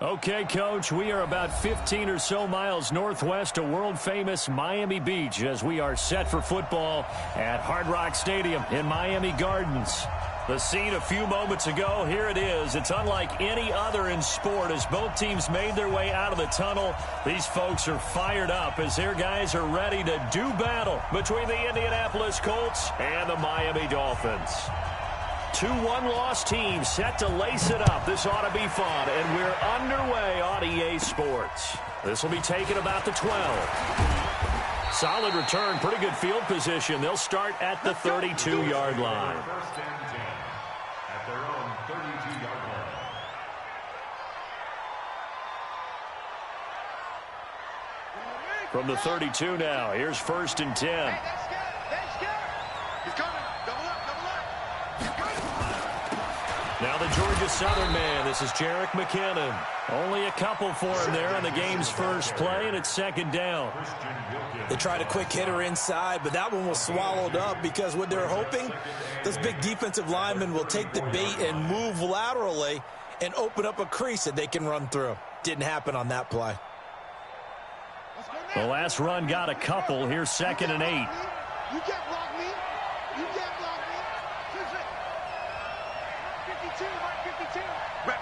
Okay, Coach, we are about 15 or so miles northwest of world-famous Miami Beach as we are set for football at Hard Rock Stadium in Miami Gardens. The scene a few moments ago, here it is. It's unlike any other in sport as both teams made their way out of the tunnel. These folks are fired up as their guys are ready to do battle between the Indianapolis Colts and the Miami Dolphins. Two one-loss teams set to lace it up. This ought to be fun, and we're underway on EA Sports. This will be taken about the 12. Solid return, pretty good field position. They'll start at the 32-yard line. First and 10 at their own 32-yard line. From the 32 now, here's first and 10. Hey, that's good. That's good. He's coming. Double up, double up. Now the Georgia Southern man, this is Jerick McKinnon. Only a couple for him there on the game's first play, and it's second down. They tried a quick hitter inside, but that one was swallowed up because what they're hoping, those big defensive linemen will take the bait and move laterally and open up a crease that they can run through. Didn't happen on that play. The last run got a couple. Here's second and 8. You can't block me. You can't block me. 52, right 52. Rap.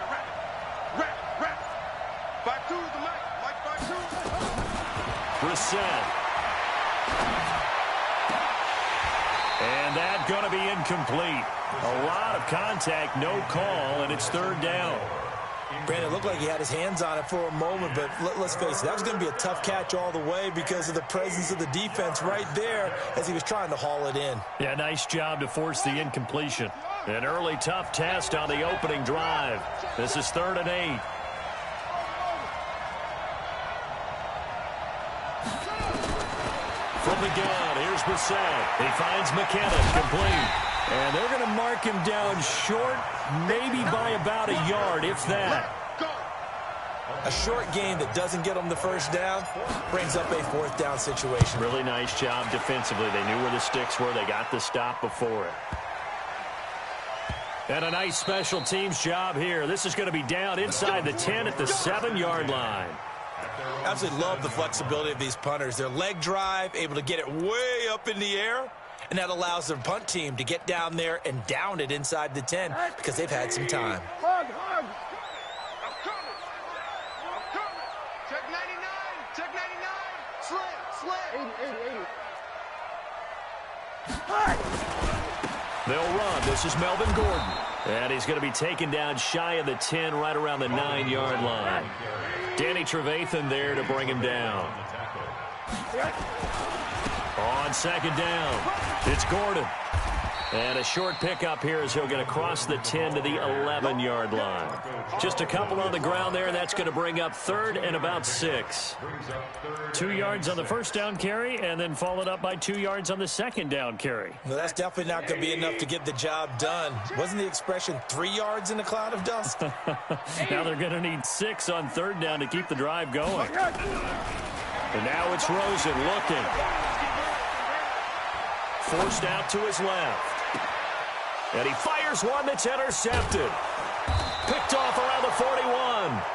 Back to the mic. Mike, back to. Brissett. And that going to be incomplete. A lot of contact, no call, and it's third down. Brandon, it looked like he had his hands on it for a moment, but let's face it, that was going to be a tough catch all the way because of the presence of the defense right there as he was trying to haul it in. Yeah, nice job to force the incompletion. An early tough test on the opening drive. This is third and 8. From the gun, here's Brissett. He finds McKinnon, complete. And they're going to mark him down short, maybe by about a yard, if that. A short game that doesn't get them the first down brings up a fourth down situation. Really nice job defensively. They knew where the sticks were. They got the stop before it. And a nice special teams job here. This is going to be down inside the 10 at the 7-yard line. Absolutely love the flexibility of these punters. Their leg drive, able to get it way up in the air, and that allows their punt team to get down there and down it inside the 10 because they've had some time. Hug. I'm coming. Check 99. Check 99. Slip. They'll run. This is Melvin Gordon. And he's going to be taken down shy of the 10, right around the 9-yard line. Danny Trevathan there to bring him down. On second down, it's Gordon. And a short pickup here as he'll get across the 10 to the 11-yard line. Just a couple on the ground there, and that's going to bring up third and about 6. 2 yards on the first down carry, and then followed up by 2 yards on the second down carry. Well, that's definitely not going to be enough to get the job done. Wasn't the expression 3 yards in a cloud of dust? Now they're going to need 6 on third down to keep the drive going. And now it's Rosen looking. Forced out to his left. And he fires one that's intercepted. Picked off around the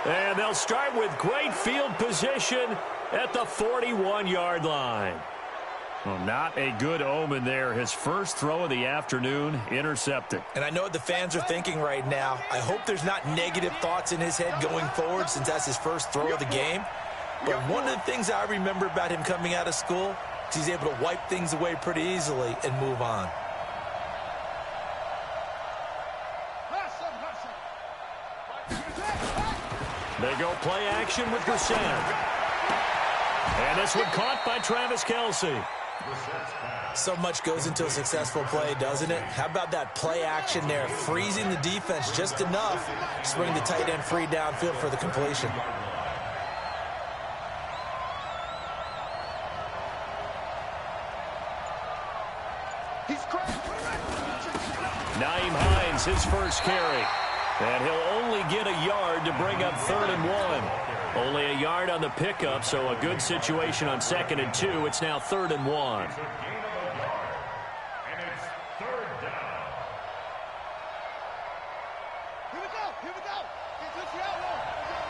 41. And they'll start with great field position at the 41-yard line. Well, not a good omen there. His first throw of the afternoon intercepted. And I know what the fans are thinking right now. I hope there's not negative thoughts in his head going forward since that's his first throw of the game. But one of the things I remember about him coming out of school is he's able to wipe things away pretty easily and move on. They go play action with Brissett. And this one caught by Travis Kelce. So much goes into a successful play, doesn't it? How about that play action there, freezing the defense just enough to bring the tight end free downfield for the completion. Nyheim Hines, his first carry. And he'll only get a yard to bring up 3rd and 1. Only a yard on the pickup, so a good situation on 2nd and 2. It's now 3rd and 1.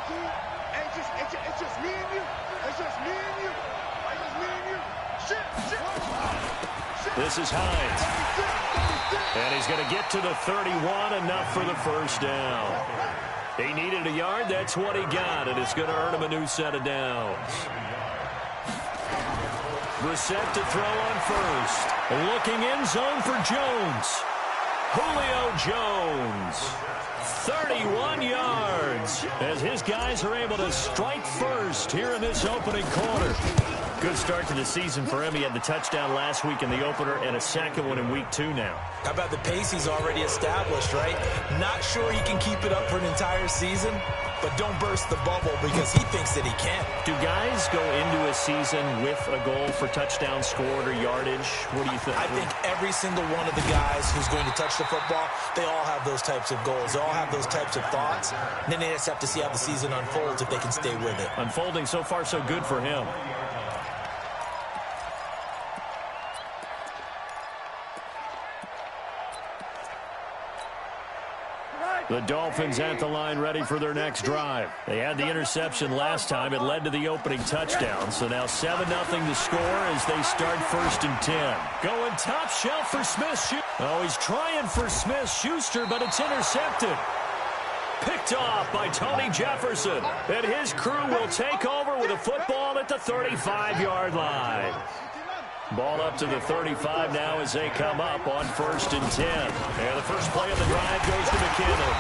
It's just me and you. It's just me and you. It's just me and you. Shit. This is Hines. And he's going to get to the 31, enough for the first down. He needed a yard. That's what he got, and it's going to earn him a new set of downs. Brissett to throw on first. Looking in zone for Jones. Julio Jones. 31 yards as his guys are able to strike first here in this opening quarter. Good start to the season for him. He had the touchdown last week in the opener and a second one in week 2 now. How about the pace he's already established, right? Not sure he can keep it up for an entire season, but don't burst the bubble because he thinks that he can. Do guys go into a season with a goal for touchdown scored or yardage? What do you think? I think every single one of the guys who's going to touch the football, they all have those types of goals. They all have those types of thoughts. And then they just have to see how the season unfolds if they can stay with it. Unfolding so far so good for him. The Dolphins at the line ready for their next drive. They had the interception last time. It led to the opening touchdown. So now 7-0 to score as they start 1st and 10. Going top shelf for Smith. Oh, he's trying for Smith-Schuster, but it's intercepted. Picked off by Tony Jefferson. And his crew will take over with a football at the 35-yard line. Ball up to the 35 now as they come up on 1st and 10. And the first play of the drive goes to McKinnon.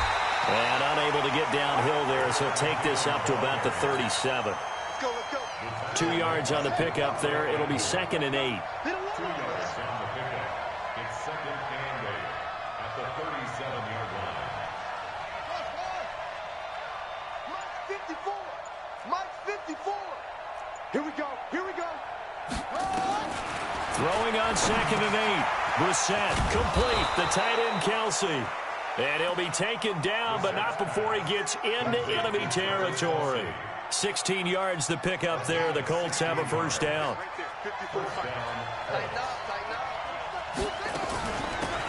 And unable to get downhill there as he'll take this up to about the 37. Let's go. 2 yards on the pickup there. It'll be 2nd and 8. 2 yards on the pickup. It's 2nd and 8 at the 37-yard line. Mike's 54. Mike's 54. Here we go. Throwing on 2nd and 8. Brissett complete. The tight end Kelsey. And he'll be taken down, but not before he gets into enemy territory. 16 yards the pickup there. The Colts have a first down.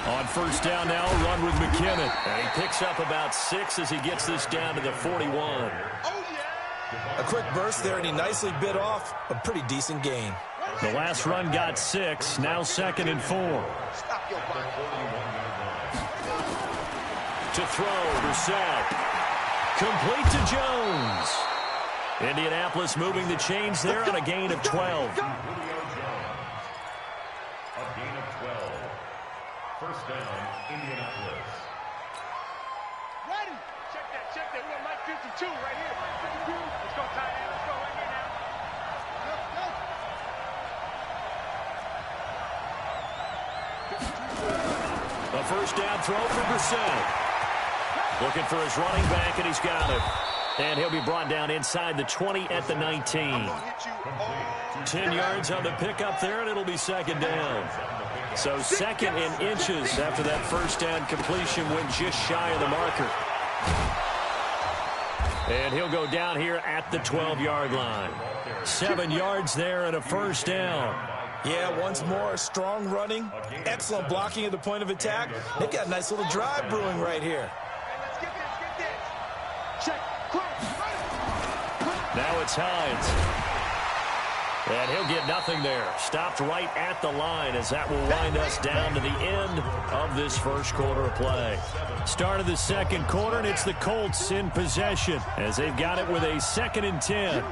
On first down now, run with McKinnon. And he picks up about 6 as he gets this down to the 41. A quick burst there, and he nicely bit off a pretty decent gain. The last run got 6, now 2nd and 4. To throw, Brissett. Complete to Jones. Indianapolis moving the chains there on a gain of 12. A gain of 12. First down, Indianapolis. Ready. Check that. We're on Mike 52 right here. Let's go, tight end. Let's go right here now. A first down throw for Brissett. Looking for his running back, and he's got it. And he'll be brought down inside the 20 at the 19. 10 yards on the pickup there, and it'll be 2nd down. So 2nd and inches after that first down completion went just shy of the marker. And he'll go down here at the 12-yard line. 7 yards there and a first down. Yeah, once more, strong running, excellent blocking at the point of attack. They've got a nice little drive brewing right here. Now it's Hines. And he'll get nothing there. Stopped right at the line as that will wind us down to the end of this first quarter of play. Start of the second quarter, and it's the Colts in possession as they've got it with a 2nd and 10.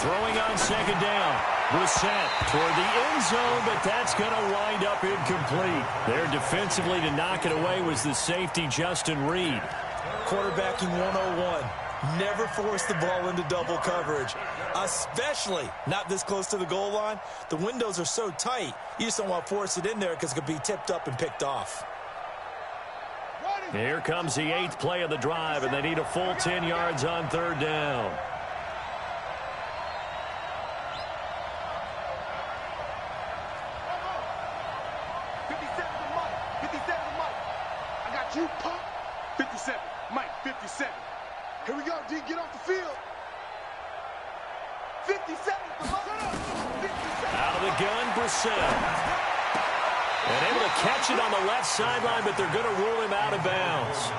Throwing on 2nd down. Brissett toward the end zone, but that's going to wind up incomplete. There defensively to knock it away was the safety, Justin Reed. Quarterbacking 101. Never force the ball into double coverage, especially not this close to the goal line. The windows are so tight, you just don't want to force it in there because it could be tipped up and picked off. Here comes the 8th play of the drive, and they need a full 10 yards on 3rd down. You pump. 57. Mike, 57. Here we go, D. Get off the field. 57. Out of the gun, Brissett. And able to catch it on the left sideline, but they're going to rule him out of bounds.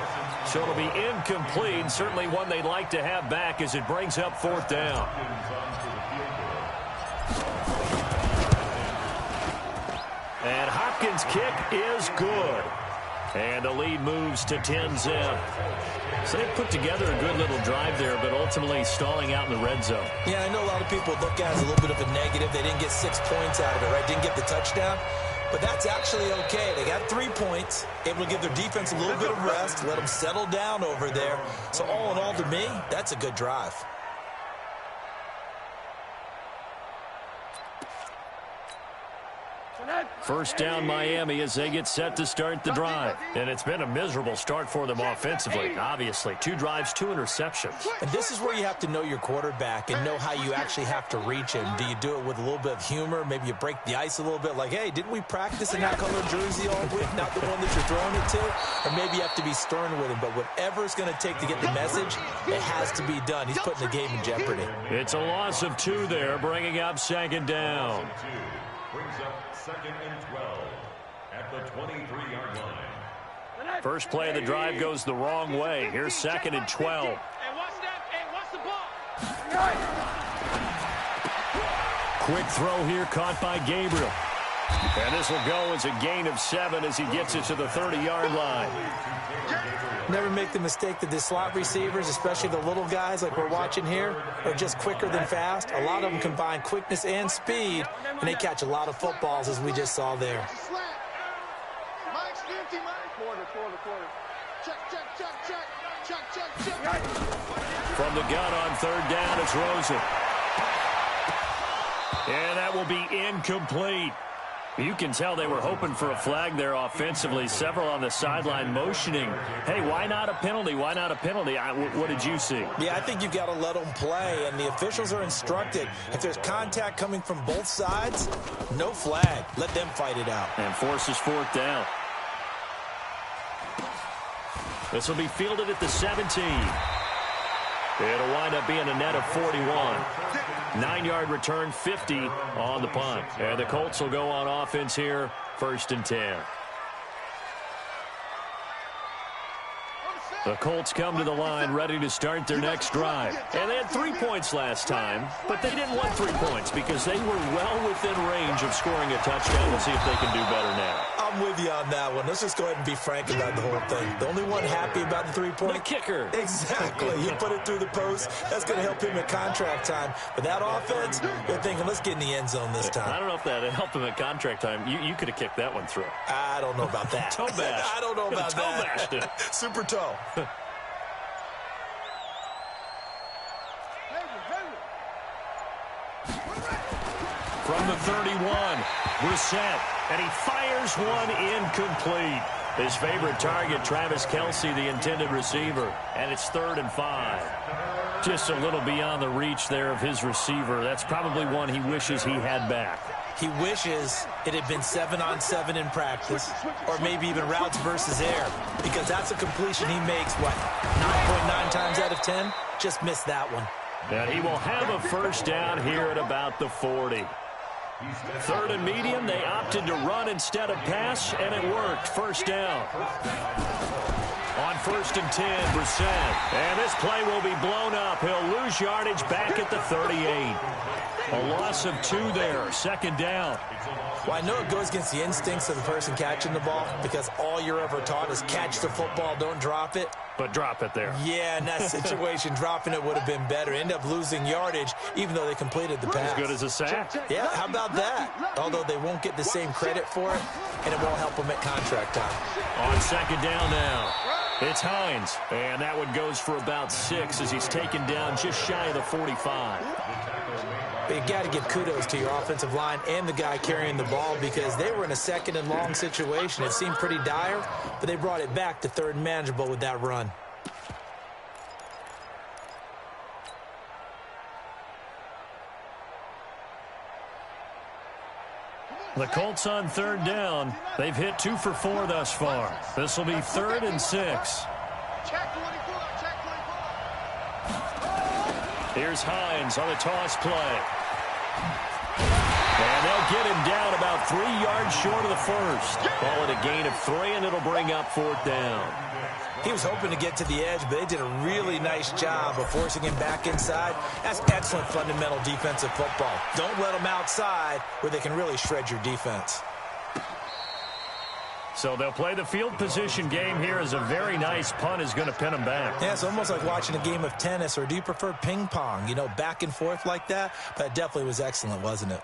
So it'll be incomplete, certainly one they'd like to have back as it brings up 4th down. And Hopkins' kick is good. And the lead moves to 10-zip. So they put together a good little drive there, but ultimately stalling out in the red zone. Yeah, I know a lot of people look at it as a little bit of a negative. They didn't get 6 points out of it, right? Didn't get the touchdown. But that's actually okay. They got 3 points, able to give their defense a little bit of rest, let them settle down over there. So all in all, to me, that's a good drive. First down Miami as they get set to start the drive. And it's been a miserable start for them offensively, obviously. 2 drives, 2 interceptions. And this is where you have to know your quarterback and know how you actually have to reach him. Do you do it with a little bit of humor? Maybe you break the ice a little bit like, hey, didn't we practice in that color jersey all week? Not the one that you're throwing it to? Or maybe you have to be stern with him. But whatever it's going to take to get the message, it has to be done. He's putting the game in jeopardy. It's a loss of 2 there, bringing up 2nd down. Brings up 2nd and 12 at the 23-yard line. First play of the drive goes the wrong way. Here's 2nd and 12. Hey, watch that. Hey, watch the ball. Quick throw here caught by Gabriel. And this will go as a gain of 7 as he gets it to the 30-yard line. Never make the mistake that the slot receivers, especially the little guys like we're watching here, are just quicker than fast. A lot of them combine quickness and speed, and they catch a lot of footballs, as we just saw there. From the gun on 3rd down, it's Rosen. And that will be incomplete. You can tell they were hoping for a flag there offensively. Several on the sideline motioning, hey, why not a penalty? Why not a penalty? What did you see? Yeah, I think you've got to let them play, and the officials are instructed. If there's contact coming from both sides, no flag. Let them fight it out. And forces 4th down. This will be fielded at the 17. It'll wind up being a net of 41. 9-yard return, 50 on the punt. And the Colts will go on offense here, 1st and 10. The Colts come to the line ready to start their next drive. And they had 3 points last time, but they didn't want 3 points because they were well within range of scoring a touchdown. We'll see if they can do better now. I'm with you on that one. Let's just go ahead and be frank about the whole thing. The only one happy about the 3-point? The kicker. Exactly. You put it through the post. That's going to help him at contract time. But that offense, they're thinking, let's get in the end zone this time. I don't know if that helped him at contract time. You could have kicked that one through. I don't know about that. Toe bash. I don't know about toe that. Bashed it. Super toe. From the 31, Brissett, and he fires one incomplete. His favorite target, Travis Kelce, the intended receiver, and it's 3rd and 5. Just a little beyond the reach there of his receiver. That's probably one he wishes he had back. He wishes it had been 7-on-7 in practice, or maybe even routes versus air, because that's a completion he makes, 9.9 times out of 10? Just missed that one. And he will have a first down here at about the 40. 3rd and medium, they opted to run instead of pass, and it worked. First down. On 1st and 10, Brissett. And this play will be blown up. He'll lose yardage back at the 38. A loss of 2 there. 2nd down. Well, I know it goes against the instincts of the person catching the ball because all you're ever taught is catch the football, don't drop it. But drop it there. Yeah, in that situation, dropping it would have been better. End up losing yardage, even though they completed the pass. As good as a sack. Yeah, how about that? Although they won't get the same credit for it, and it won't help them at contract time. On 2nd down now, it's Hines. And that one goes for about 6 as he's taken down just shy of the 45. But you got to give kudos to your offensive line and the guy carrying the ball because they were in a 2nd and long situation. It seemed pretty dire, but they brought it back to 3rd and manageable with that run. The Colts on 3rd down. They've hit 2 for 4 thus far. This will be 3rd and 6. Here's Hines on a toss play. And they'll get him down about 3 yards short of the first. Call it a gain of 3, and it'll bring up 4th down. He was hoping to get to the edge, but they did a really nice job of forcing him back inside. That's excellent fundamental defensive football. Don't let them outside where they can really shred your defense. So they'll play the field position game here as a very nice punt is going to pin them back. Yeah, it's almost like watching a game of tennis, or do you prefer ping pong? You know, back and forth like that? That definitely was excellent, wasn't it?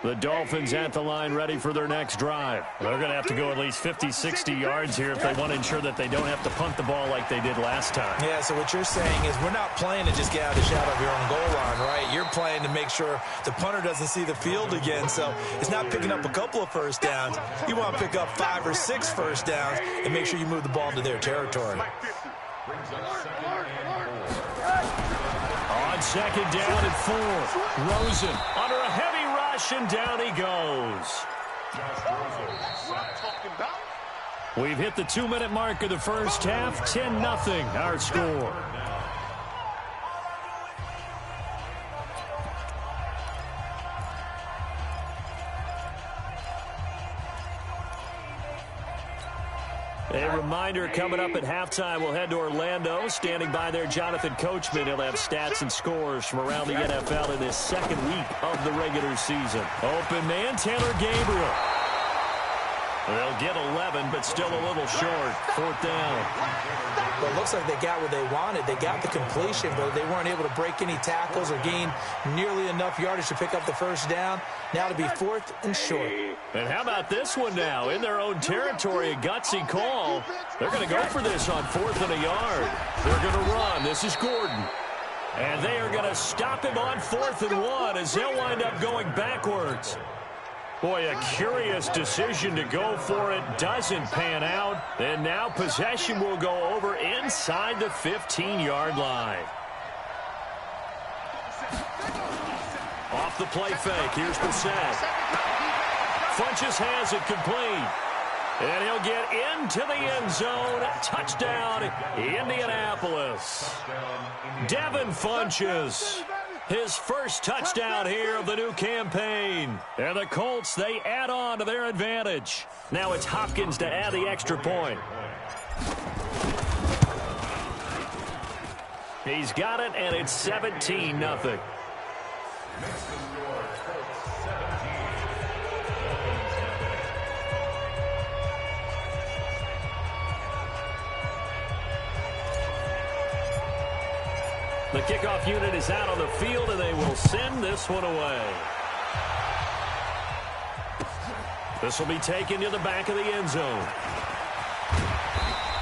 The Dolphins at the line ready for their next drive. They're going to have to go at least 50, 60 yards here if they want to ensure that they don't have to punt the ball like they did last time. Yeah, so what you're saying is we're not playing to just get out of the shadow of your own goal line, right? You're playing to make sure the punter doesn't see the field again. So it's not picking up a couple of first downs. You want to pick up 5 or 6 first downs and make sure you move the ball into their territory. On 2nd down and 4. Rosen under a heavy rush, and down he goes. We've hit the 2-minute mark of the first half. 10-0 our score. A reminder, coming up at halftime, we'll head to Orlando. Standing by there, Jonathan Coachman. He'll have stats and scores from around the NFL in his 2nd week of the regular season. Open man, Taylor Gabriel. They'll get 11, but still a little short. 4th down. Well, it looks like they got what they wanted. They got the completion, but they weren't able to break any tackles or gain nearly enough yardage to pick up the first down. Now to be 4th and short. And how about this one now? In their own territory, a gutsy call. They're going to go for this on 4th and a yard. They're going to run. This is Gordon. And they are going to stop him on 4th and 1 as they'll wind up going backwards. Boy, a curious decision to go for it. Doesn't pan out. And now possession will go over inside the 15-yard line. Off the play fake. Here's Brissett. Funches has it complete. And he'll get into the end zone. Touchdown, Indianapolis. Devin Funches. His first touchdown here of the new campaign. And the Colts, they add on to their advantage. Now it's Hopkins to add the extra point. He's got it, and it's 17-0. The kickoff unit is out on the field, and they will send this one away. This will be taken to the back of the end zone.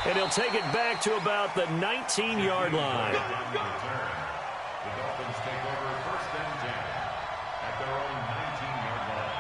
And he'll take it back to about the 19-yard line. The Dolphins take over 1st and 10 at their own 19-yard line.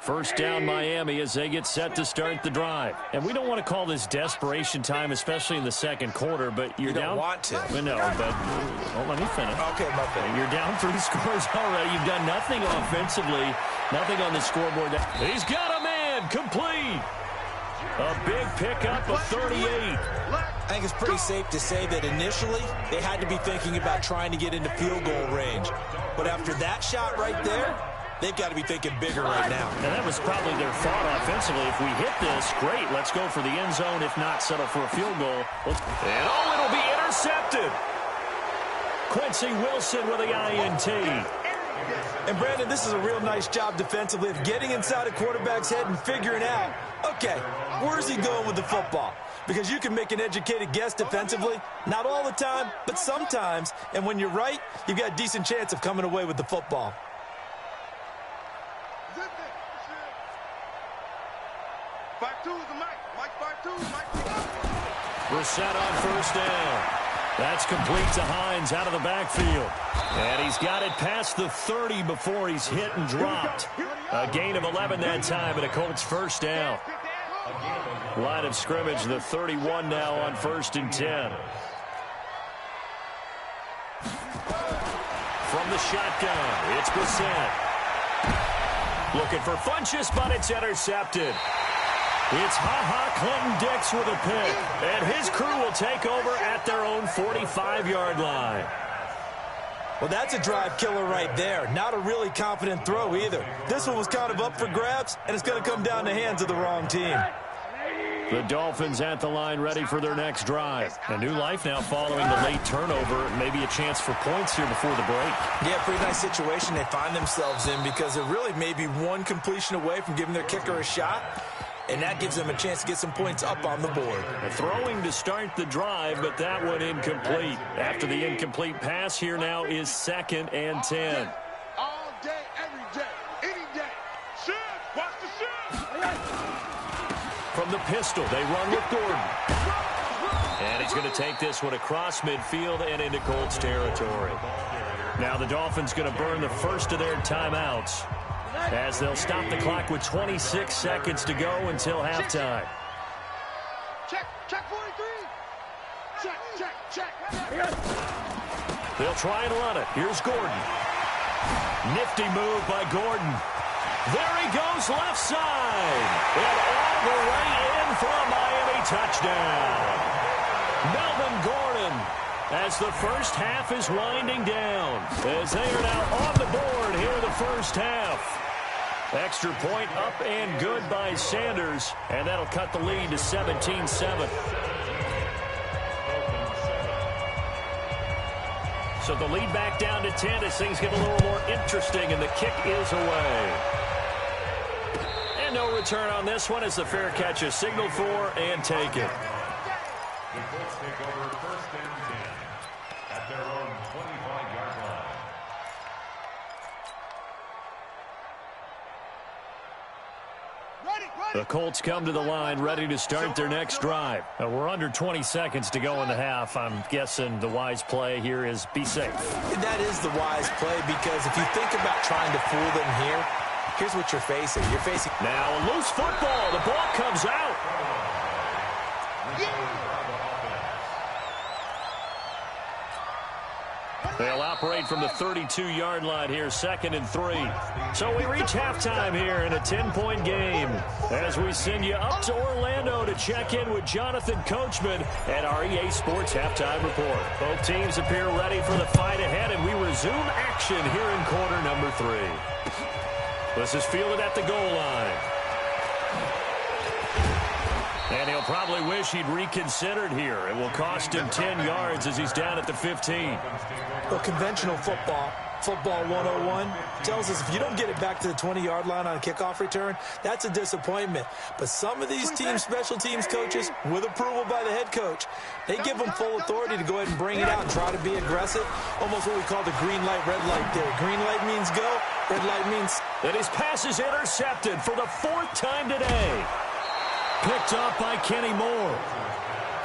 First down Miami as they get set to start the drive. And we don't want to call this desperation time, especially in the 2nd quarter, but you're down. You don't want to. No, but let me finish. Okay, my bad. You're down 3 scores already. You've done nothing offensively, nothing on the scoreboard. He's got a man, complete. A big pickup of 38. I think it's pretty safe to say that initially they had to be thinking about trying to get into field goal range. But after that shot right there, they've got to be thinking bigger right now. And that was probably their thought offensively. If we hit this, great, let's go for the end zone. If not, settle for a field goal. And it'll be intercepted. Quincy Wilson with the INT. And, Brandon, this is a real nice job defensively of getting inside a quarterback's head and figuring out, okay, where's he going with the football? Because you can make an educated guess defensively, not all the time, but sometimes. And when you're right, you've got a decent chance of coming away with the football. Brissett on 1st down. That's complete to Hines out of the backfield. And he's got it past the 30 before he's hit and dropped. A gain of 11 that time, and a Colts 1st down. Line of scrimmage, the 31 now on 1st and 10. from the shotgun. It's Brissett. Looking for Funchess, but it's intercepted. It's Clinton-Dix with a pick, and his crew will take over at their own 45-yard line. Well, that's a drive killer right there. Not a really confident throw either. This one was kind of up for grabs, and it's going to come down the hands of the wrong team. The Dolphins at the line ready for their next drive. A new life now following the late turnover. Maybe a chance for points here before the break. Yeah, pretty nice situation they find themselves in because they're really maybe one completion away from giving their kicker a shot. And that gives them a chance to get some points up on the board. Throwing to start the drive, but that one incomplete. After the incomplete pass, here now is 2nd and 10. All day, every day, any day. Shoot! Watch the shoot! From the pistol, they run with Gordon. And he's going to take this one across midfield and into Colts territory. Now the Dolphins going to burn the first of their timeouts, as they'll stop the clock with 26 seconds to go until halftime. Check 43. Check. They'll try and run it. Here's Gordon. Nifty move by Gordon. There he goes left side. And all the way in for a Miami touchdown. Melvin Gordon, as the first half is winding down, as they are now on the board here in the first half. Extra point up and good by Sanders, and that'll cut the lead to 17-7. So the lead back down to 10 as things get a little more interesting, and the kick is away. And no return on this one as the fair catch is signaled for and taken. The Colts take over 1st and 10 at their own 25-yard line. The Colts come to the line ready to start their next drive. We're under 20 seconds to go in the half. I'm guessing the wise play here is be safe. And that is the wise play because if you think about trying to fool them here, here's what you're facing. You're facing... Now a loose football. The ball comes out. They'll operate from the 32-yard line here, 2nd and 3. So we reach halftime here in a 10-point game as we send you up to Orlando to check in with Jonathan Coachman at our EA Sports Halftime Report. Both teams appear ready for the fight ahead, and we resume action here in quarter number 3. This is fielded at the goal line. And he'll probably wish he'd reconsidered here. It will cost him 10 yards as he's down at the 15. Well, conventional football 101, tells us if you don't get it back to the 20-yard line on a kickoff return, that's a disappointment. But some of these teams, special teams coaches, with approval by the head coach, they give them full authority to go ahead and bring it out and try to be aggressive. Almost what we call the green light, red light theory. Green light means go, red light means... And his pass is intercepted for the 4th time today. Picked up by Kenny Moore.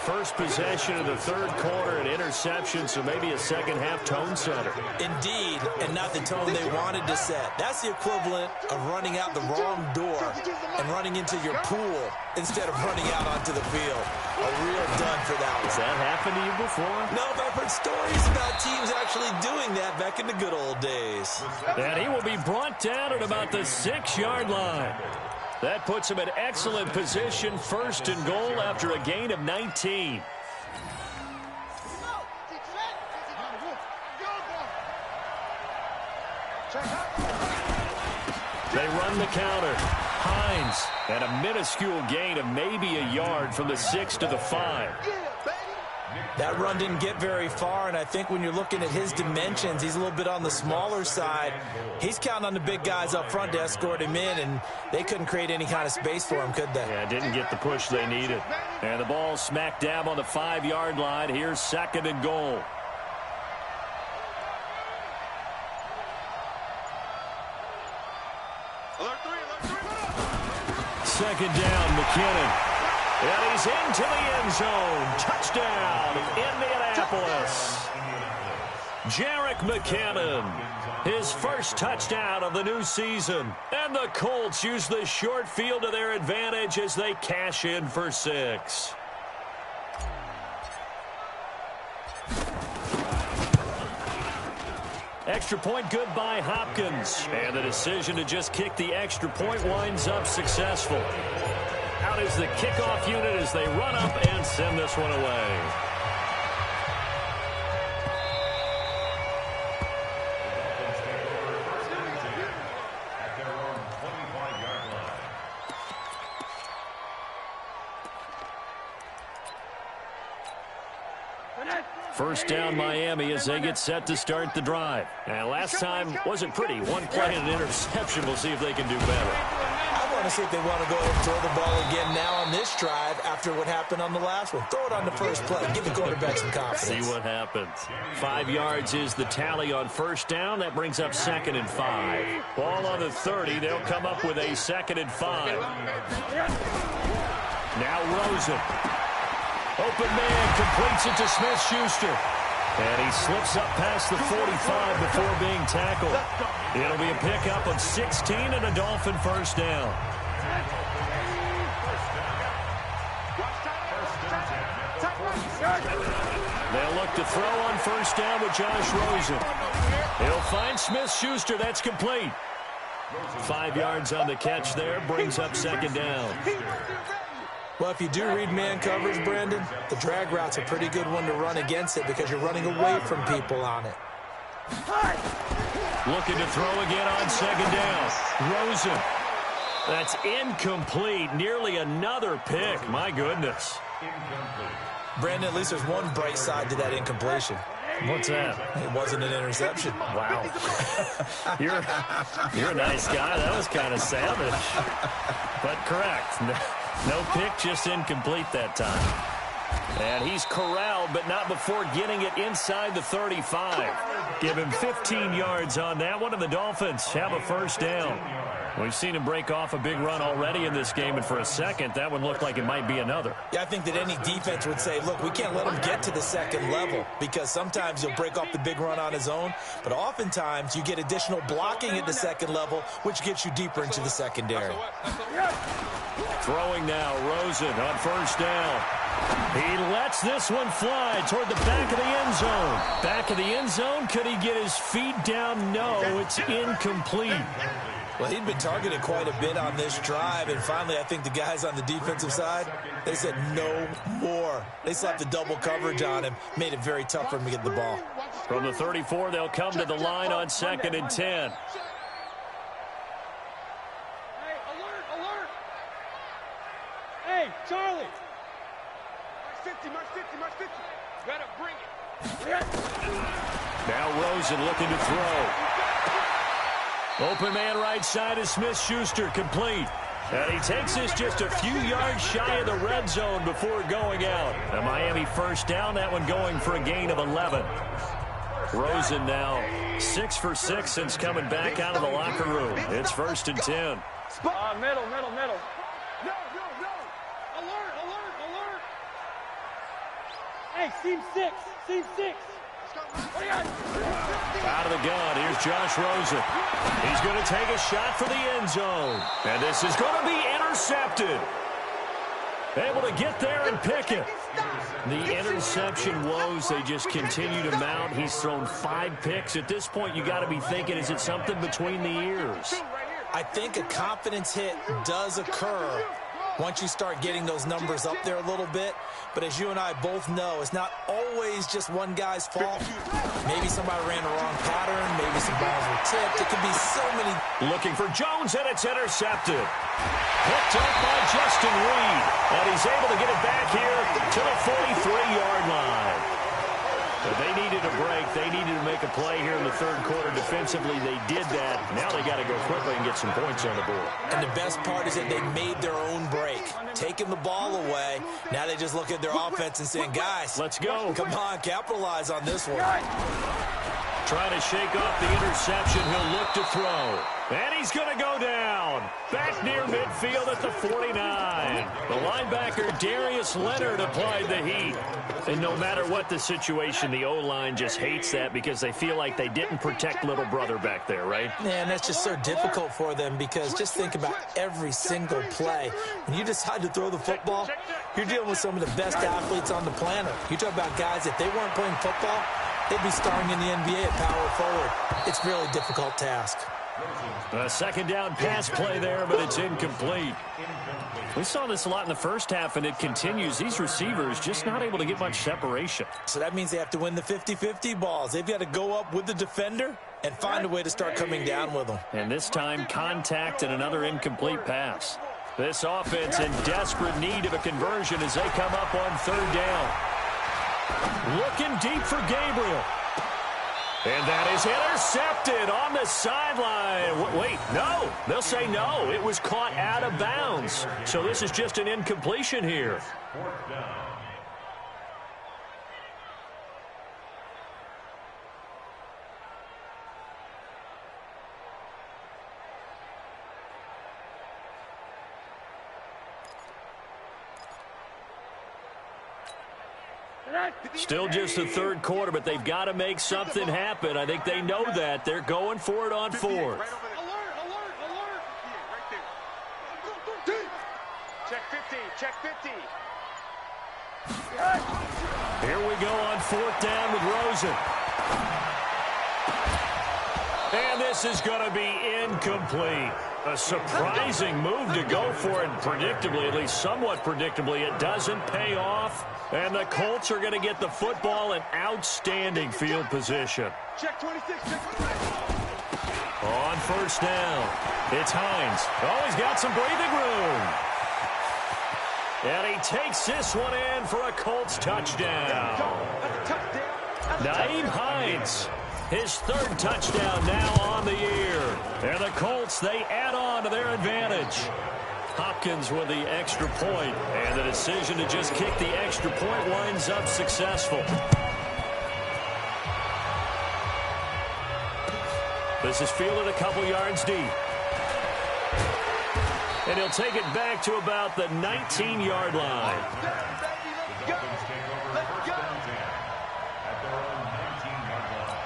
First possession of the 3rd quarter, an interception, so maybe a second-half tone setter. Indeed, and not the tone they wanted to set. That's the equivalent of running out the wrong door and running into your pool instead of running out onto the field. A real dud for that one. Has that happened to you before? No, but I've heard stories about teams actually doing that back in the good old days. And he will be brought down at about the 6-yard line. That puts him in excellent position, 1st and goal after a gain of 19. They run the counter. Hines, and a minuscule gain of maybe a yard from the 6 to the 5. That run didn't get very far, and I think when you're looking at his dimensions, he's a little bit on the smaller side. He's counting on the big guys up front to escort him in, and they couldn't create any kind of space for him, could they? Yeah, didn't get the push they needed. And the ball smack dab on the 5-yard line. Here's 2nd and goal. Second down, McKinnon. And he's into the end zone. Touchdown, Indianapolis. Jerick McKinnon, his first touchdown of the new season. And the Colts use the short field to their advantage as they cash in for 6. Extra point good by Hopkins. And the decision to just kick the extra point winds up successful. Out is the kickoff unit as they run up and send this one away. First down Miami as they get set to start the drive. And last time wasn't pretty. One play and an interception. We'll see if they can do better. I want to see if they want to go ahead and throw the ball again now on this drive after what happened on the last one. Throw it on the first play. Give the quarterback some confidence. See what happens. 5 yards is the tally on first down. That brings up 2nd and 5. Ball on the 30. They'll come up with a 2nd and 5. Now Rosen. Open man completes it to Smith-Schuster. And he slips up past the 45 before being tackled. It'll be a pickup of 16 and a Dolphin first down. They'll look to throw on first down with Josh Rosen. He'll find Smith-Schuster. That's complete. 5 yards on the catch there. Brings up 2nd down. Well, if you do read man coverage, Brandon, the drag route's a pretty good one to run against it because you're running away from people on it. Looking to throw again on 2nd down. Rosen. That's incomplete. Nearly another pick. My goodness. Brandon, at least there's one bright side to that incompletion. What's that? It wasn't an interception. Wow. You're a nice guy. That was kind of savage. But correct. No pick, just incomplete that time. And he's corralled, but not before getting it inside the 35. Give him 15 yards on that one, and the Dolphins have a first down. We've seen him break off a big run already in this game, and for a second, that one looked like it might be another. Yeah, I think that any defense would say, look, we can't let him get to the second level because sometimes he'll break off the big run on his own, but oftentimes you get additional blocking at the second level, which gets you deeper into the secondary. Throwing now, Rosen on first down. He lets this one fly toward the back of the end zone. Back of the end zone, could he get his feet down? No, it's incomplete. Well, he'd been targeted quite a bit on this drive, and finally I think the guys on the defensive side, they said no more. They slapped the double coverage on him, made it very tough for him to get the ball. From the 34, they'll come to the line on 2nd and 10. Hey, alert, alert! Hey, Charlie! March 50, March 50. Gotta bring it. Now Rosen looking to throw. Open man right side is Smith-Schuster, complete. And he takes this just a few yards shy of the red zone before going out. A Miami first down, that one going for a gain of 11. Rosen now 6 for 6 since coming back out of the locker room. It's 1st and 10. Middle. No. Alert, alert, alert. Hey, seam 6. Out of the gun, here's Josh Rosen. He's going to take a shot for the end zone. And this is going to be intercepted. Able to get there and pick it. The interception woes, they just continue to mount. He's thrown 5 picks. At this point, you got to be thinking, is it something between the ears? I think a confidence hit does occur once you start getting those numbers up there a little bit. But as you and I both know, it's not always just one guy's fault. Maybe somebody ran the wrong pattern. Maybe some balls were tipped. It could be so many. Looking for Jones, and it's intercepted. Picked up by Justin Reed. And he's able to get it back here to the 43-yard line. But they needed a break. They needed to make a play here in the third quarter. Defensively, they did that. Now they got to go quickly and get some points on the board. And the best part is that they made their own break. Taking the ball away. Now they just look at their offense and saying, guys, let's go. Come on, capitalize on this one. Trying to shake off the interception. He'll look to throw. And he's going to go down. Back near midfield at the 49. The linebacker, Darius Leonard, applied the heat. And no matter what the situation, the O-line just hates that because they feel like they didn't protect little brother back there, right? Man, that's just so difficult for them because just think about every single play. When you decide to throw the football, you're dealing with some of the best athletes on the planet. You talk about guys, if they weren't playing football, they'd be starring in the NBA at power forward. It's a really difficult task. A second down pass play there, but it's incomplete. We saw this a lot in the first half, and it continues. These receivers just not able to get much separation. So that means they have to win the 50-50 balls. They've got to go up with the defender and find a way to start coming down with them. And this time, contact and another incomplete pass. This offense in desperate need of a conversion as they come up on third down. Looking deep for Gabriel. And that is intercepted on the sideline. Wait, no. They'll say no. It was caught out of bounds. So this is just an incompletion here. Fourth down. Still just the third quarter, but they've got to make something happen. I think they know that. They're going for it on fourth. Alert, alert, alert. Right there. Check 15, check 15. Here we go on fourth down with Rosen. And this is going to be incomplete. A surprising move to go for it predictably, at least somewhat predictably. It doesn't pay off. And the Colts are going to get the football in outstanding field position. Check 26, check 26. On first down, it's Hines. Oh, he's got some breathing room. And he takes this one in for a Colts touchdown. Nyheim Hines, his third touchdown now on the year. And the Colts, they add on to their advantage. Hopkins with the extra point, and the decision to just kick the extra point winds up successful. This is fielded a couple yards deep. And he'll take it back to about the 19-yard line. The Dolphins take over first down 10 at their own 19-yard line.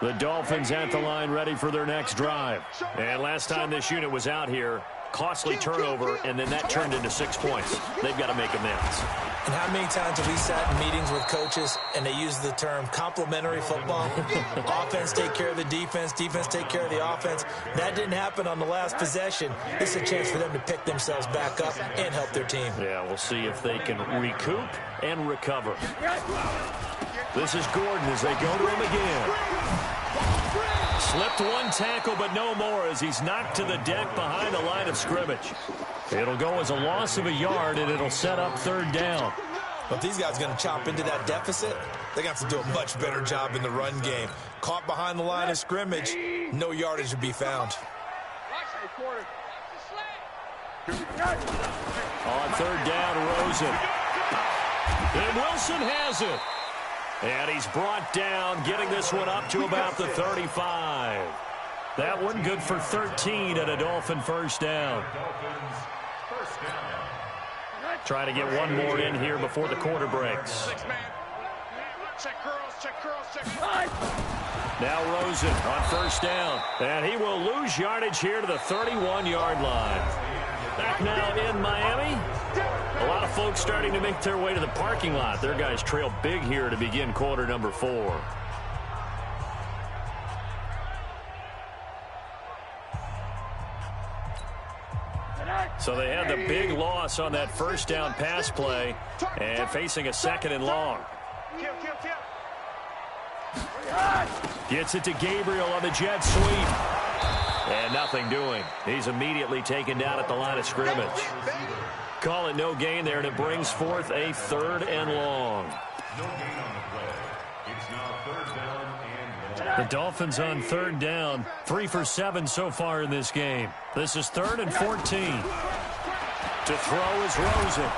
The Dolphins at the line ready for their next drive. And last time this unit was out here, costly turnover, and then that turned into 6 points. They've got to make amends. And how many times have we sat in meetings with coaches and they use the term complementary football? Offense take care of the defense, defense take care of the offense. That didn't happen on the last possession. This is a chance for them to pick themselves back up and help their team. Yeah, we'll see if they can recoup and recover. This is Gordon as they go to him again. Slipped one tackle, but no more as he's knocked to the deck behind the line of scrimmage. It'll go as a loss of a yard, and it'll set up third down. But these guys are going to chop into that deficit. They got to do a much better job in the run game. Caught behind the line of scrimmage, no yardage to be found. On third down, Rosen. And Wilson has it. And he's brought down, getting this one up to about the 35. That one good for 13 and a Dolphin first down. Dolphins first down. Try to get one more in here before the quarter breaks. Six man. Check curls, check curls, check. Now Rosen on first down. And he will lose yardage here to the 31-yard line. Back now in Miami. A lot of folks starting to make their way to the parking lot. Their guys trail big here to begin quarter number 4. So they had the big loss on that first down pass play and facing a second and long. Gets it to Gabriel on the jet sweep. And nothing doing. He's immediately taken down at the line of scrimmage. Call it no gain there, and it brings forth a third and long. No gain on the play. It's now third down and long. The Dolphins on third down, 3 for 7 so far in this game. This is 3rd and 14. To throw is Rosen.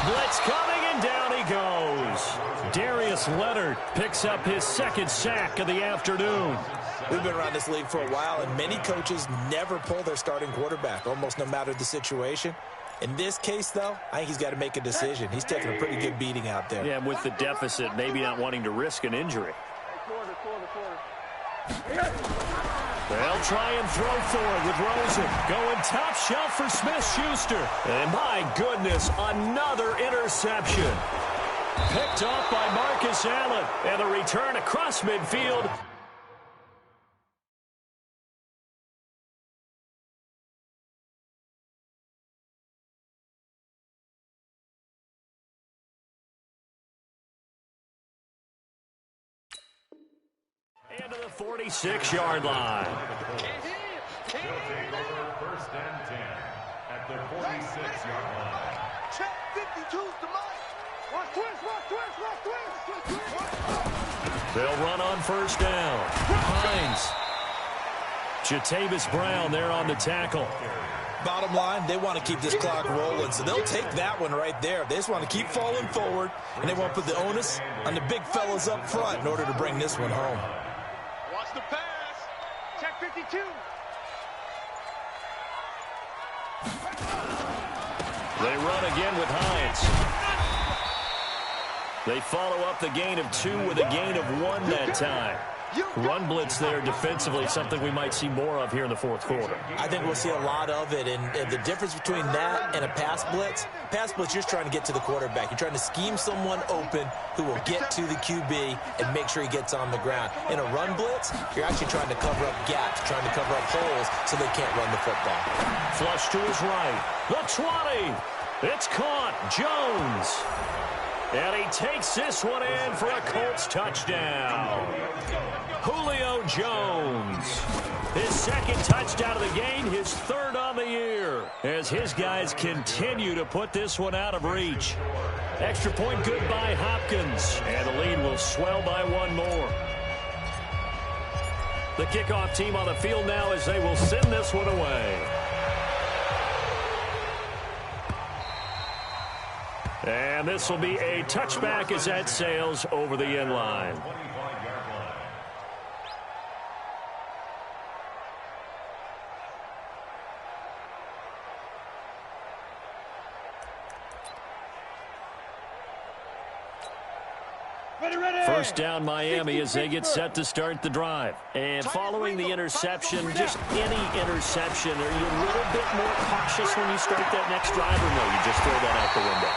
Blitz coming, and down he goes. Darius Leonard picks up his second sack of the afternoon. We've been around this league for a while, and many coaches never pull their starting quarterback, almost no matter the situation. In this case, though, I think he's got to make a decision. He's taking a pretty good beating out there. Yeah, with the deficit, maybe not wanting to risk an injury. They'll try and throw for it with Rosen. Going top shelf for Smith-Schuster. And my goodness, another interception. Picked off by Marcus Allen. And a return across midfield. Into the 46-yard line. They'll take over first and 10 at the 46-yard line. Check 52's the mic. Watch twist, watch twist, watch twist. They'll run on first down. Hines. Jatavis Brown there on the tackle. Bottom line, they want to keep this clock rolling, so they'll take that one right there. They just want to keep falling forward, and they want to put the onus on the big fellas up front in order to bring this one home. Watch the pass. Check 52. They run again with Hines. They follow up the gain of 2 with a gain of 1 that time. Run blitz there defensively, something we might see more of here in the fourth quarter. I think we'll see a lot of it, and the difference between that and a pass blitz, you're just trying to get to the quarterback. You're trying to scheme someone open who will get to the QB and make sure he gets on the ground. In a run blitz, you're actually trying to cover up gaps, trying to cover up holes so they can't run the football. Flush to his right. The 20. It's caught. Jones. And he takes this one in for a Colts touchdown. Julio Jones. His second touchdown of the game, his third on the year, as his guys continue to put this one out of reach. Extra point good by Hopkins, and the lead will swell by 1 more. The kickoff team on the field now as they will send this one away. And this will be a touchback as that sails over the end line. First down Miami as they get set to start the drive. And following the interception, just any interception, are you a little bit more cautious when you start that next drive, or no, you just throw that out the window?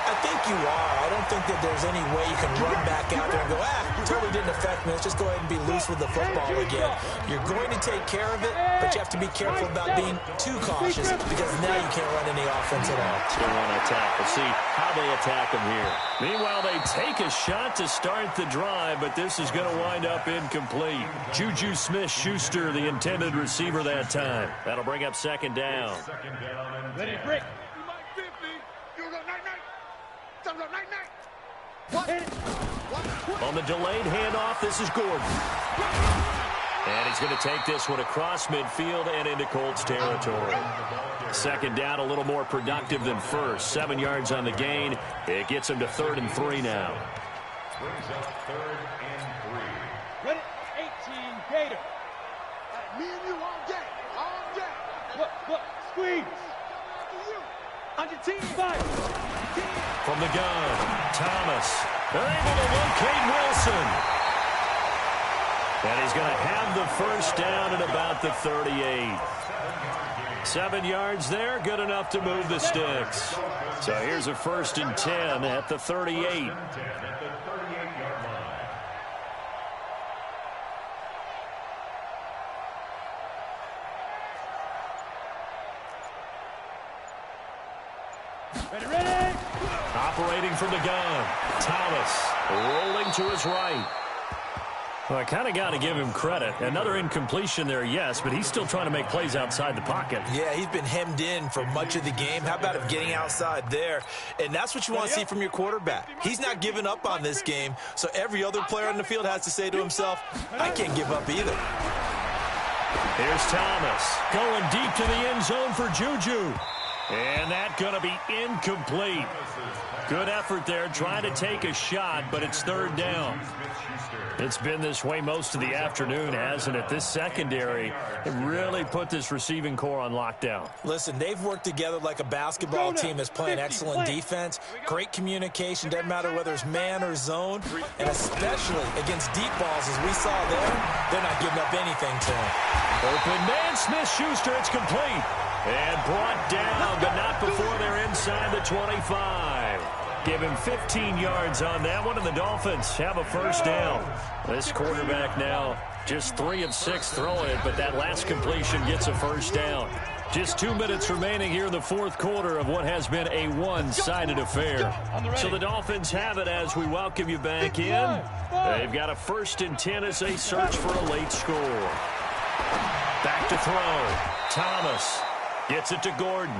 I think you are. I don't think that there's any way you can run back out there and go, totally didn't affect me. Let's just go ahead and be loose with the football again. You're going to take care of it, but you have to be careful about being too cautious because now you can't run any offense at all. Still want to attack. We'll see how they attack them here. Meanwhile, they take a shot to start the drive, but this is going to wind up incomplete. Juju Smith-Schuster, the intended receiver that time. That'll bring up second down. Ready, break. On the delayed handoff, this is Gordon. And he's going to take this one across midfield and into Colts territory. Second down, a little more productive than first. 7 yards on the gain. It gets him to 3rd and 3 now. Brings up 3rd and 3. Ready, 18, Gator. Me and you all day, all day. Look, squeeze. On your team, fight. From the gun, Thomas. They're able to locate Wilson. And he's going to have the first down at about the 38. 7 yards there, good enough to move the sticks. So here's a 1st and 10 at the 38. Ready. Operating from the gun, Thomas rolling to his right. Well, I kind of got to give him credit. Another incompletion there, yes, but he's still trying to make plays outside the pocket. Yeah, he's been hemmed in for much of the game. How about him getting outside there? And that's what you want to see from your quarterback. He's not giving up on this game, so every other player on the field has to say to himself, I can't give up either. Here's Thomas going deep to the end zone for Juju. And that's going to be incomplete. Good effort there, trying to take a shot, but it's 3rd down. It's been this way most of the afternoon, hasn't it? This secondary really put this receiving core on lockdown. Listen, they've worked together like a basketball team that's playing excellent defense, great communication, doesn't matter whether it's man or zone, and especially against deep balls, as we saw there, they're not giving up anything to him. Open man, Smith-Schuster, it's complete. And brought down, but not before they're inside the 25. Give him 15 yards on that one, and the Dolphins have a first down. This quarterback now just 3 of 6 throwing it, but that last completion gets a first down. Just 2 minutes remaining here in the fourth quarter of what has been a one-sided affair. So the Dolphins have it as we welcome you back in. They've got a 1st and 10 as they search for a late score. Back to throw. Thomas gets it to Gordon.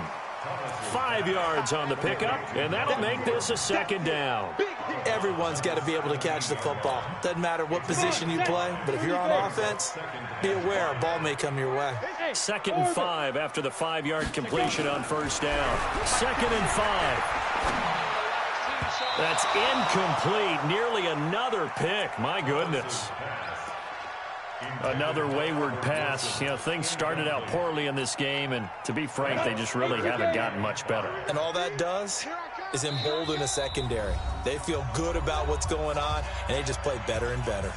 5 yards on the pickup, and that'll make this a 2nd down. Everyone's got to be able to catch the football. Doesn't matter what position you play, but if you're on offense, be aware a ball may come your way. 2nd and 5 after the 5-yard completion on first down. 2nd and 5. That's incomplete. Nearly another pick. My goodness. Another wayward pass. You know, things started out poorly in this game, and to be frank, they just really haven't gotten much better. And all that does is embolden a secondary. They feel good about what's going on, and they just play better and better.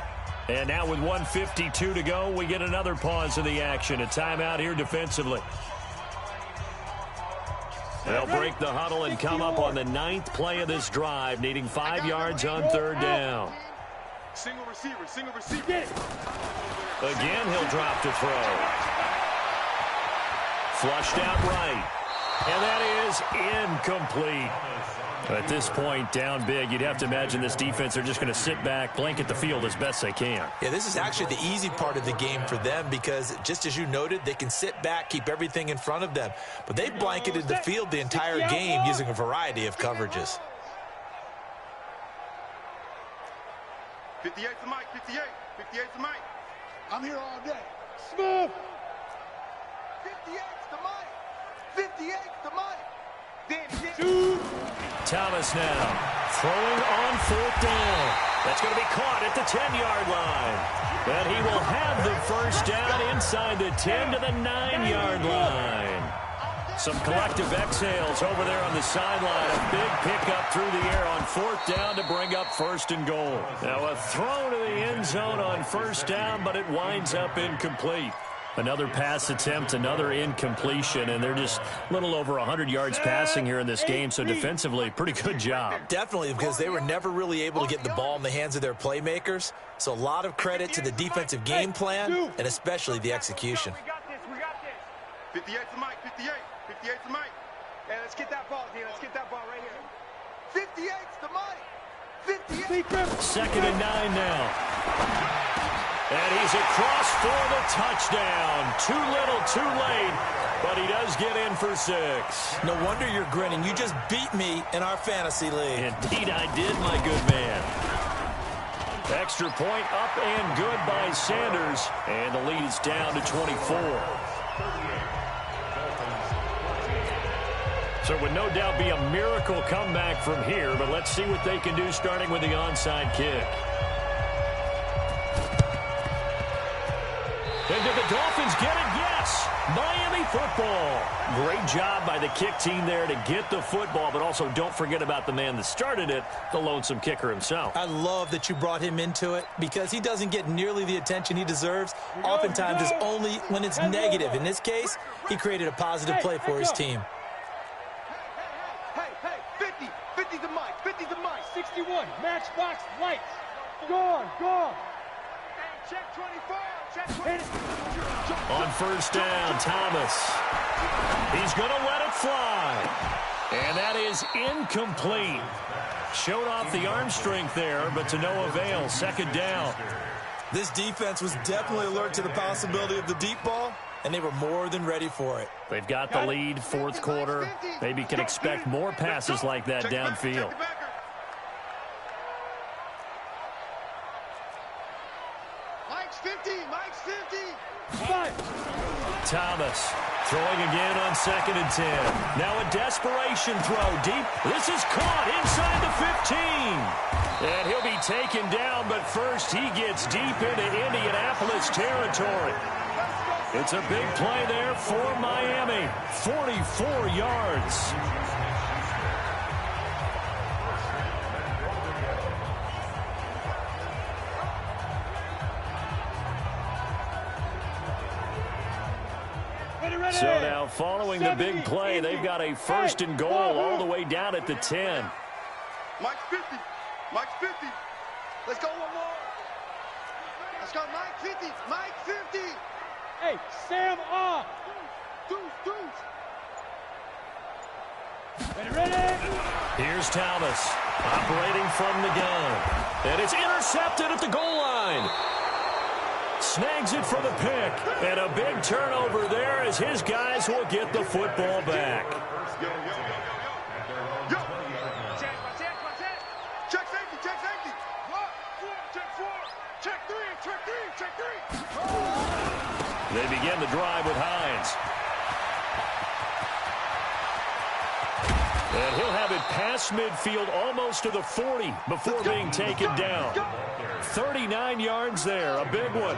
And now with 1:52 to go, we get another pause in the action. A timeout here defensively. They'll break the huddle and come up on the 9th play of this drive, needing 5 yards on 3rd down. Single receiver. Again, he'll drop to throw. Flushed out right. And that is incomplete. At this point, down big, you'd have to imagine this defense, they're just going to sit back, blanket the field as best they can. Yeah, this is actually the easy part of the game for them because, just as you noted, they can sit back, keep everything in front of them. But they blanketed the field the entire game using a variety of coverages. 58 to Mike, 58 to Mike. I'm here all day. Smooth. 58 to Mike. 58 to Mike. Then Thomas now throwing on 4th down. That's going to be caught at the 10-yard line. But he will have the first down inside the 10 to the 9-yard line. Some collective exhales over there on the sideline. A big pickup through the air on 4th down to bring up 1st and goal. Now a throw to the end zone on 1st down, but it winds up incomplete. Another pass attempt, another incompletion, and they're just a little over 100 yards passing here in this game, so defensively, pretty good job. Definitely, because they were never really able to get the ball in the hands of their playmakers, so a lot of credit to the defensive game plan, and especially the execution. We got this. 58 to Mike, 58 to Mike. Hey, let's get that ball, D. Let's get that ball right here. 58 to Mike. 58. 2nd and 9 now. And he's across for the touchdown. Too little, too late, but he does get in for 6. No wonder you're grinning. You just beat me in our fantasy league. Indeed I did, my good man. Extra point up and good by Sanders, and the lead is down to 24. So it would no doubt be a miracle comeback from here, but let's see what they can do starting with the onside kick. And did the Dolphins get it? Yes! Miami football. Great job by the kick team there to get the football, but also don't forget about the man that started it, the lonesome kicker himself. I love that you brought him into it because he doesn't get nearly the attention he deserves. Oftentimes it's only when it's negative. In this case, he created a positive play for his team. Hey, 50 to Mike, 61, matchbox lights. Gone. Check 24, check 24. On 1st down, Thomas. He's going to let it fly. And that is incomplete. Showed off the arm strength there, but to no avail. 2nd down. This defense was definitely alert to the possibility of the deep ball, and they were more than ready for it. They've got the lead, 4th quarter. Maybe can expect more passes like that downfield. Mike's 50. Thomas throwing again on 2nd and 10. Now a desperation throw deep. This is caught inside the 15. And he'll be taken down, but first he gets deep into Indianapolis territory. It's a big play there for Miami. 44 yards. So now following the big play, they've got a 1st and goal all the way down at the 10. Mike's 50. Mike's 50. Let's go one more. Let's go, Mike 50. Mike 50. Hey, Sam off. Deuce. Ready? Here's Thomas operating from the gun. And it's intercepted at the goal line. Snags it for the pick. And a big turnover there as his guys will get the football back. Yo. Check safety. Check three. They begin the drive with Hines. And he'll have it past midfield almost to the 40 before being taken down. 39 yards there, a big one.